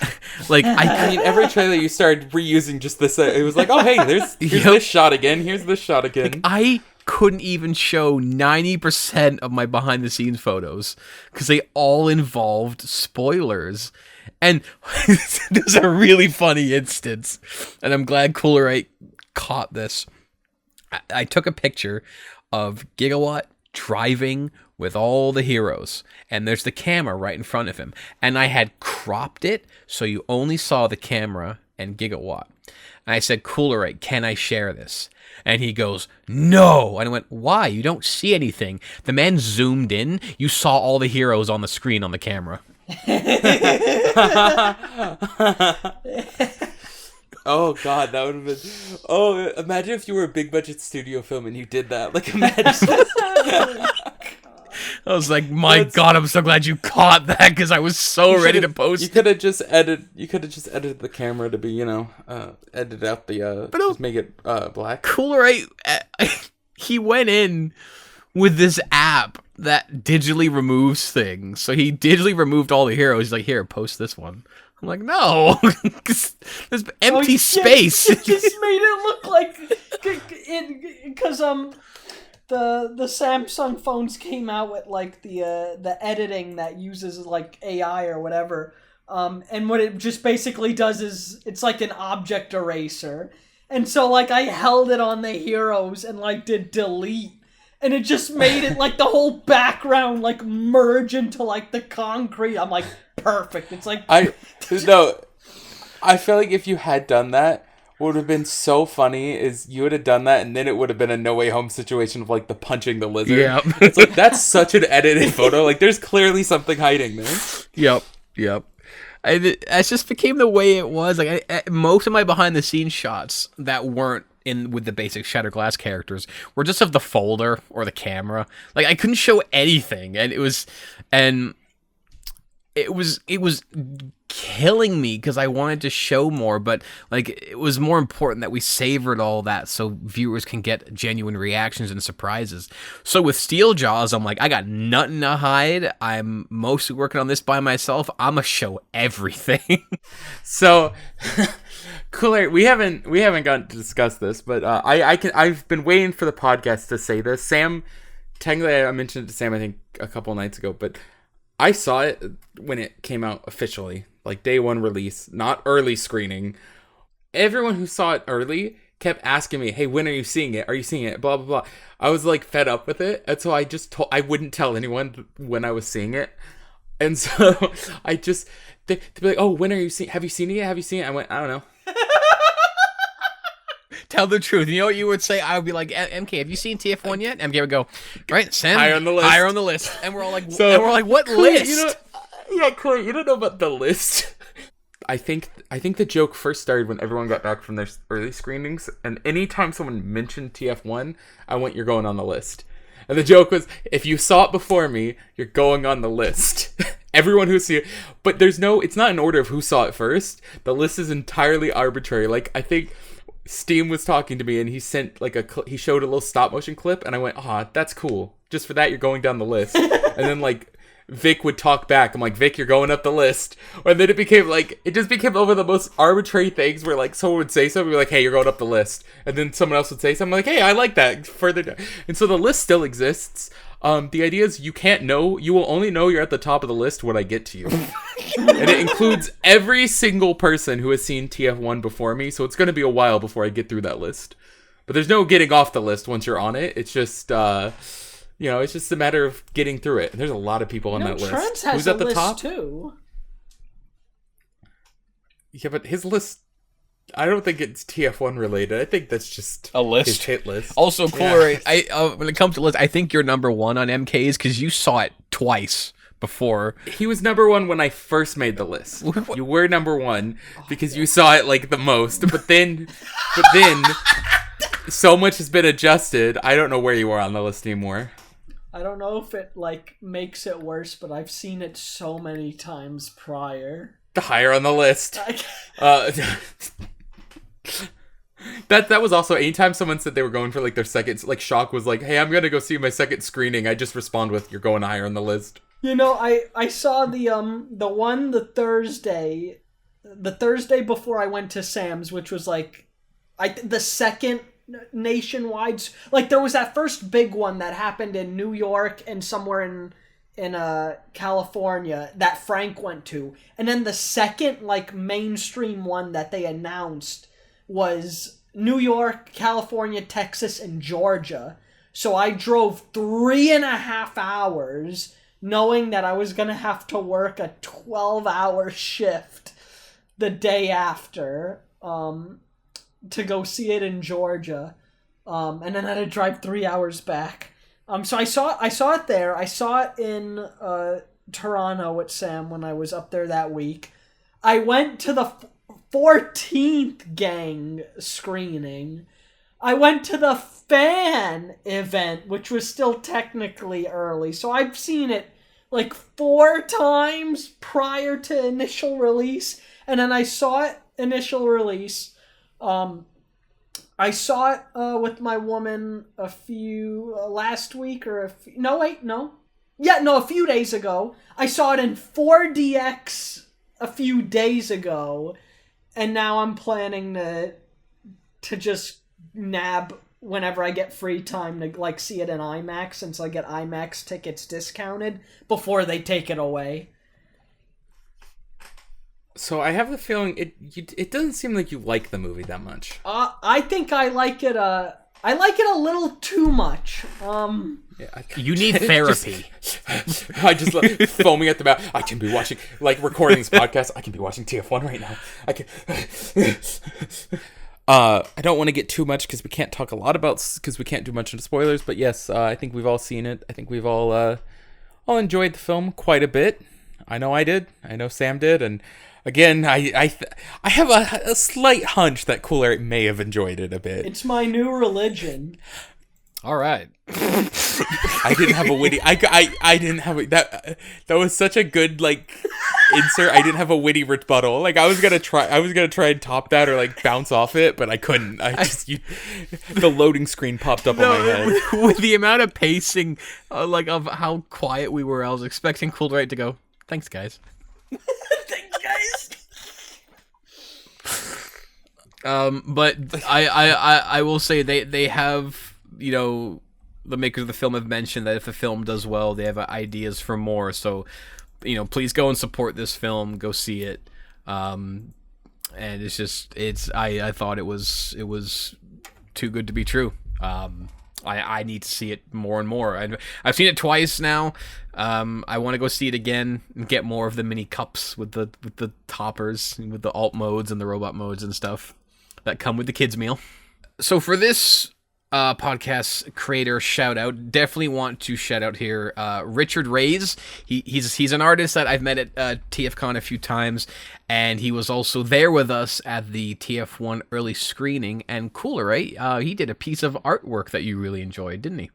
like I mean, every trailer you started reusing just this. It was like, oh hey, here's this shot again. Here's this shot again. Like, I couldn't even show 90% of my behind the scenes photos because they all involved spoilers. And there's a really funny instance, and I'm glad Coolerite caught this. I took a picture of Gigawatt driving with all the heroes, and there's the camera right in front of him, and I had cropped it so you only saw the camera and Gigawatt. And I said, Coolerite, can I share this? And he goes, no. And I went, why? You don't see anything. The man zoomed in. You saw all the heroes on the screen on the camera. Oh god, that would have been. Oh, imagine if you were a big budget studio film and you did that. Like, imagine. I was like, my god, I'm so glad you caught that because I was so ready to post. You could have just edited the camera to be, you know, edit out the just make it black. Coolerite, he went in with this app that digitally removes things. So he digitally removed all the heroes. He's like, here, post this one. I'm like, no, there's empty space. It just made it look like because the Samsung phones came out with like the editing that uses like AI or whatever, and what it just basically does is it's like an object eraser, and so like I held it on the heroes and like did delete. And it just made it like the whole background like merge into like the concrete. I'm like, perfect. It's like I feel like if you had done that, what would have been so funny is you would have done that and then it would have been a No Way Home situation of like the punching the lizard. Yep. It's like, that's such an edited photo. Like, there's clearly something hiding there. Yep. It just became the way it was. Like most of my behind the scenes shots that weren't in with the basic Shattered Glass characters were just of the folder or the camera. Like I couldn't show anything, and it was killing me because I wanted to show more, but like it was more important that we savored all that so viewers can get genuine reactions and surprises. So with Steel Jaws, I'm like, I got nothing to hide. I'm mostly working on this by myself. I'ma show everything. So, Claire, we haven't gotten to discuss this, but I've been waiting for the podcast to say this. Sam, technically, I mentioned it to Sam I think a couple nights ago, but I saw it when it came out officially, like day one release, not early screening. Everyone who saw it early kept asking me, "Hey, when are you seeing it? Are you seeing it?" Blah blah blah. I was like fed up with it, and so I just I wouldn't tell anyone when I was seeing it, and so they'd be like, "Oh, when are you seeing? Have you seen it yet? Have you seen it?" I went, "I don't know." Tell the truth. You know what you would say? I would be like, MK, have you seen TF1 yet? MK would go, right, Sam? Higher on the list. Higher on the list. And we're all like, what Clay, list? Clay, you don't know about the list. I think the joke first started when everyone got back from their early screenings, and anytime someone mentioned TF1, I went, "You're going on the list." And the joke was, if you saw it before me, you're going on the list. Everyone who see it, but it's not in order of who saw it first. The list is entirely arbitrary. Like, I think Steam was talking to me and he sent he showed a little stop motion clip, and I went, that's cool. Just for that, you're going down the list. And then like Vic would talk back. I'm like, Vic, you're going up the list. And then it just became over the most arbitrary things where like someone would say something like, "Hey, you're going up the list," and then someone else would say something like, "Hey, I like that," further down. And so the list still exists. The idea is you will only know you're at the top of the list when I get to you. And it includes every single person who has seen TF1 before me, so it's going to be a while before I get through that list. But there's no getting off the list once you're on it. It's just, it's just a matter of getting through it. There's a lot of people on that list. Trent's has Who's at the list top? Too. Yeah, but his list, I don't think it's TF1 related. I think that's just a list. His hit list. Also, Cooler, yeah. When it comes to lists, I think you're number one on MK's because you saw it twice before. He was number one when I first made the list. You were number one because you saw it like the most. But then so much has been adjusted. I don't know where you are on the list anymore. I don't know if it like makes it worse, but I've seen it so many times prior. The higher on the list. That was also anytime someone said they were going for like their second, like Shock was like, "Hey, I'm gonna go see my second screening," I just respond with, "You're going higher on the list." You know, I saw the Thursday before I went to Sam's, which was like the second nationwide. Like there was that first big one that happened in New York and somewhere in California that Frank went to, and then the second like mainstream one that they announced was New York, California, Texas, and Georgia. So I drove 3.5 hours knowing that I was going to have to work a 12-hour shift the day after to go see it in Georgia. And then I had to drive 3 hours back. So I saw it there. I saw it in Toronto with Sam when I was up there that week. I went to the 14th gang screening. I went to the fan event, which was still technically early. So I've seen it like 4 times prior to initial release. And then I saw it initial release. I saw it with my woman a few days ago. I saw it in 4DX a few days ago. And now I'm planning to just nab whenever I get free time to like see it in IMAX, since I get IMAX tickets discounted before they take it away. So I have the feeling it doesn't seem like you like the movie that much. I think I like it. I like it a little too much. Yeah, you need therapy. I just love foaming at the mouth. I can be watching, like recording this podcast. I can be watching TF1 right now. I can. I don't want to get too much because we can't talk a lot because we can't do much into spoilers. But yes, I think we've all seen it. I think we've all enjoyed the film quite a bit. I know I did. I know Sam did, and again, I have a slight hunch that Cool Eric may have enjoyed it a bit. It's my new religion. All right. I didn't have a witty. I didn't have that. That was such a good like insert. I didn't have a witty rebuttal. Like I was gonna try and top that or like bounce off it, but I couldn't. The loading screen popped up on my head. With the amount of pacing, like of how quiet we were, I was expecting Cool Right to go. Thanks, guys. Thanks, guys. But I will say they have, you know, the makers of the film have mentioned that if the film does well, they have ideas for more. So, you know, please go and support this film. Go see it. And I thought it was too good to be true. I need to see it more and more. I've seen it twice now. I want to go see it again and get more of the mini cups with the toppers, with the alt modes and the robot modes and stuff that come with the kids meal. So for this podcast creator shout out, definitely want to shout out here Richard Reyes. He's an artist that I've met at TFCon a few times, and he was also there with us at the TF1 early screening. And cooler, right? He did a piece of artwork that you really enjoyed, didn't he?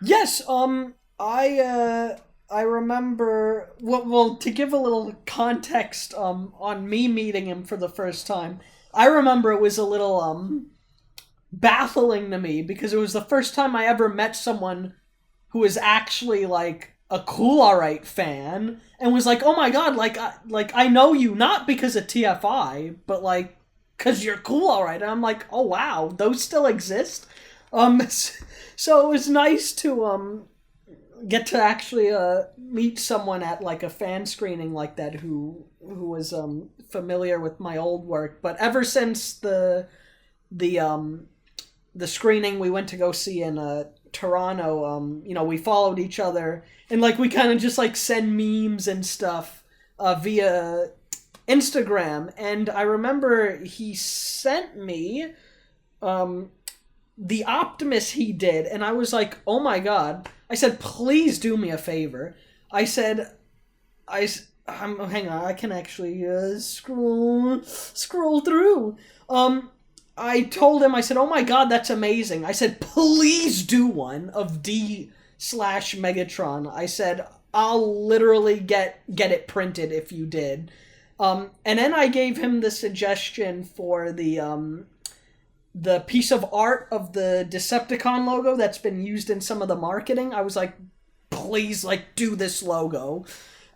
Yes. I remember. Well, to give a little context on me meeting him for the first time, I remember it was a little baffling to me because it was the first time I ever met someone who was actually like a Cool Alright fan and was like, oh my god, like I know you not because of TFI, but like because you're Cool Alright. And I'm like, oh wow, those still exist. So it was nice to get to actually meet someone at like a fan screening like that who was familiar with my old work. But ever since the screening we went to go see in Toronto, you know, we followed each other and like we kind of just like send memes and stuff via Instagram. And I remember he sent me the Optimus he did, and I was like, oh my god. I said, please do me a favor. I said, hang on, I can actually scroll through. I told him, I said, oh my god, that's amazing. I said, please do one of D/Megatron. I said, I'll literally get it printed if you did. And then I gave him the suggestion for the piece of art of the Decepticon logo that's been used in some of the marketing. I was like, please, like, do this logo.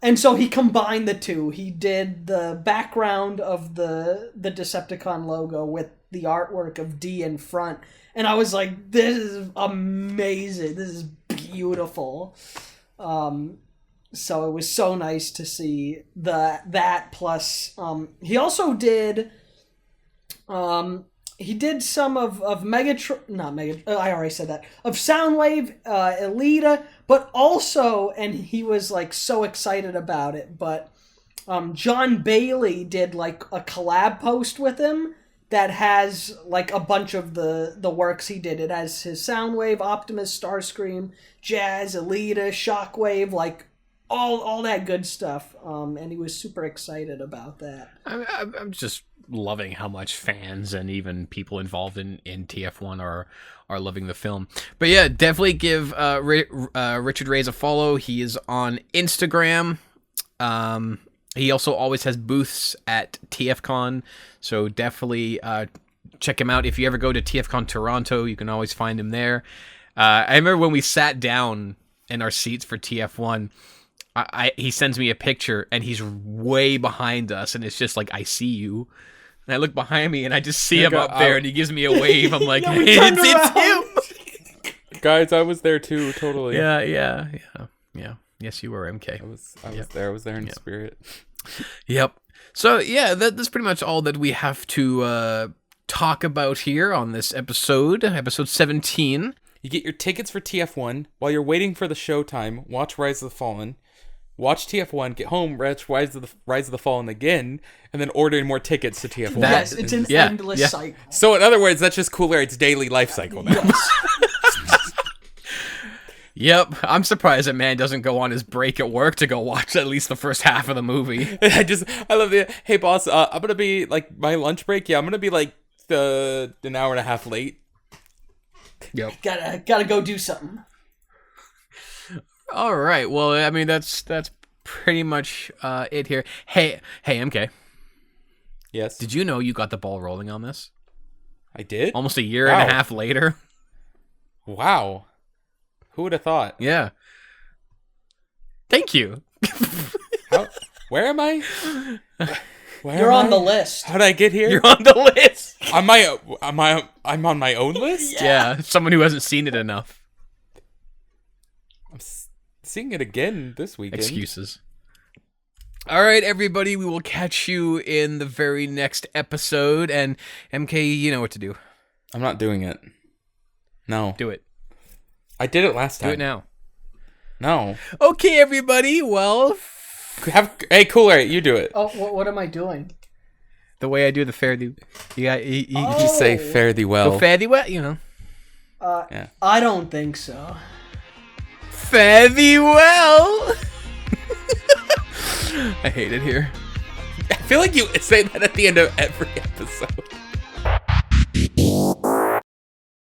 And so he combined the two. He did the background of the Decepticon logo with the artwork of D in front. And I was like, this is amazing. This is beautiful. So it was so nice to see that plus he also did some of Megatron, not Megatron, I already said that, of Soundwave, Elita, but also, and he was like so excited about it, but John Bailey did like a collab post with him that has like a bunch of the works he did. It has his Soundwave, Optimus, Starscream, Jazz, Elita, Shockwave, like all that good stuff, and he was super excited about that. I'm just loving how much fans and even people involved in TF1 are loving the film. But yeah, definitely give Richard Reyes a follow. He is on Instagram. He also always has booths at TFCon, so definitely check him out. If you ever go to TFCon Toronto, you can always find him there. I remember when we sat down in our seats for TF1, he sends me a picture, and he's way behind us, and it's just like, I see you. And I look behind me, and I just see him up there, and he gives me a wave. I'm like, it's him! Guys, I was there too, totally. Yeah. Yes, you were, MK. I was there. I was there in spirit. Yep. So, yeah, that's pretty much all that we have to talk about here on this episode 17. You get your tickets for TF1. While you're waiting for the showtime, watch Rise of the Fallen. Watch TF1, get home, watch Rise of the Fallen again, and then order more tickets to TF1. Yes, it's an endless cycle. So in other words, that's just Cool Eric's daily life cycle now. Yes. Yep, I'm surprised that man doesn't go on his break at work to go watch at least the first half of the movie. I love the, hey boss, I'm gonna be like my lunch break. Yeah, I'm gonna be like an hour and a half late. Yep. Gotta go do something. All right. Well, I mean that's pretty much it here. Hey, MK. Yes. Did you know you got the ball rolling on this? I did? Almost a year and a half later. Wow. Who would have thought? Yeah. Thank you. Where am I? You're on the list. How did I get here? You're on the list. I'm on my own list? Yeah, someone who hasn't seen it enough. I'm seeing it again this weekend. Excuses. All right, everybody, we will catch you in the very next episode. And MK, you know what to do. I'm not doing it. No. Do it. I did it last time. Do it now. No. Okay, everybody. Well, hey, Cooler, you do it. Oh, what am I doing? the way I do the fare thee. You Just say fare thee well. go fare thee well, you know. Yeah. I don't think so. Fare thee well. I hate it here. I feel like you say that at the end of every episode.